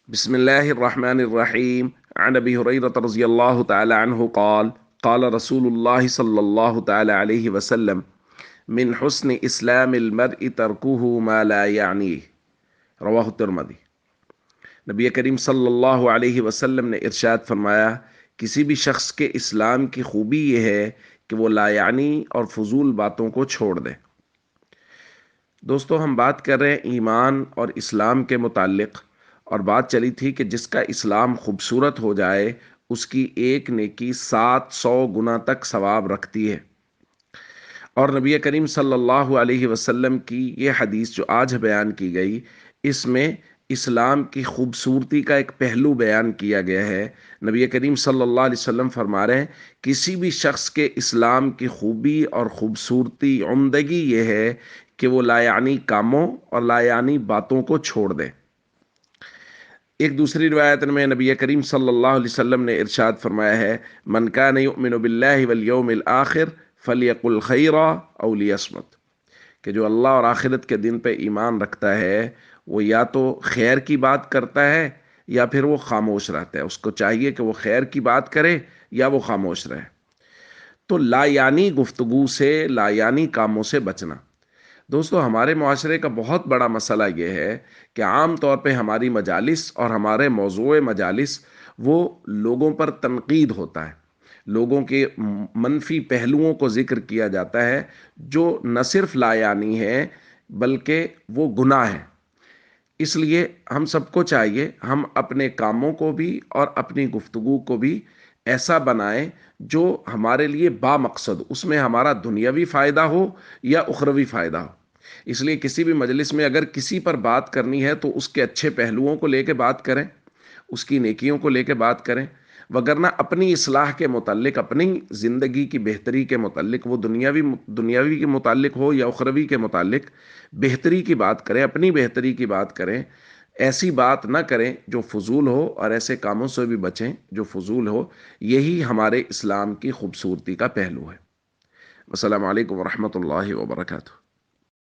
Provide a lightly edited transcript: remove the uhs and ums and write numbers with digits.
بسم الله الرحمن الرحيم. عن أبي هريرة رضي الله تعالى عنه قال قال رسول الله صلى الله تعالى عليه وسلم من حسن إسلام المرء تركه ما لا يعنيه رواہ ترمذی۔ نبی کریم صلی اللہ علیہ وسلم نے ارشاد فرمایا، کسی بھی شخص کے اسلام کی خوبی یہ ہے کہ وہ لا یعنی اور فضول باتوں کو چھوڑ دے۔ دوستو، ہم بات کر رہے ہیں ایمان اور اسلام کے متعلق، اور بات چلی تھی کہ جس کا اسلام خوبصورت ہو جائے اس کی ایک نیکی 700 گنا تک ثواب رکھتی ہے۔ اور نبی کریم صلی اللہ علیہ وسلم کی یہ حدیث جو آج بیان کی گئی، اس میں اسلام کی خوبصورتی کا ایک پہلو بیان کیا گیا ہے۔ نبی کریم صلی اللہ علیہ وسلم فرما رہے ہیں، کسی بھی شخص کے اسلام کی خوبی اور خوبصورتی، عمدگی یہ ہے کہ وہ لا یعنی کاموں اور لا یعنی باتوں کو چھوڑ دے۔ ایک دوسری روایت میں نبی کریم صلی اللہ علیہ وسلم نے ارشاد فرمایا ہے، من کان یؤمن باللہ والیوم الآخر فلیقل خیرا او لیصمت، کہ جو اللہ اور آخرت کے دن پہ ایمان رکھتا ہے وہ یا تو خیر کی بات کرتا ہے یا پھر وہ خاموش رہتا ہے۔ اس کو چاہیے کہ وہ خیر کی بات کرے یا وہ خاموش رہے۔ تو لا یعنی گفتگو سے، لا یعنی کاموں سے بچنا۔ دوستو، ہمارے معاشرے کا بہت بڑا مسئلہ یہ ہے کہ عام طور پہ ہماری مجالس اور ہمارے موضوع مجالس وہ لوگوں پر تنقید ہوتا ہے، لوگوں کے منفی پہلوؤں کو ذکر کیا جاتا ہے جو نہ صرف لا یعنی ہے بلکہ وہ گناہ ہے۔ اس لیے ہم سب کو چاہیے ہم اپنے کاموں کو بھی اور اپنی گفتگو کو بھی ایسا بنائیں جو ہمارے لیے با مقصد، اس میں ہمارا دنیاوی فائدہ ہو یا اخروی فائدہ ہو۔ اس لیے کسی بھی مجلس میں اگر کسی پر بات کرنی ہے تو اس کے اچھے پہلوؤں کو لے کے بات کریں، اس کی نیکیوں کو لے کے بات کریں، وگرنہ اپنی اصلاح کے متعلق، اپنی زندگی کی بہتری کے متعلق، وہ دنیاوی کے متعلق ہو یا اخروی کے متعلق، بہتری کی بات کریں، اپنی بہتری کی بات کریں۔ ایسی بات نہ کریں جو فضول ہو، اور ایسے کاموں سے بھی بچیں جو فضول ہو۔ یہی ہمارے اسلام کی خوبصورتی کا پہلو ہے۔ السلام علیکم ورحمۃ اللہ وبرکاتہ۔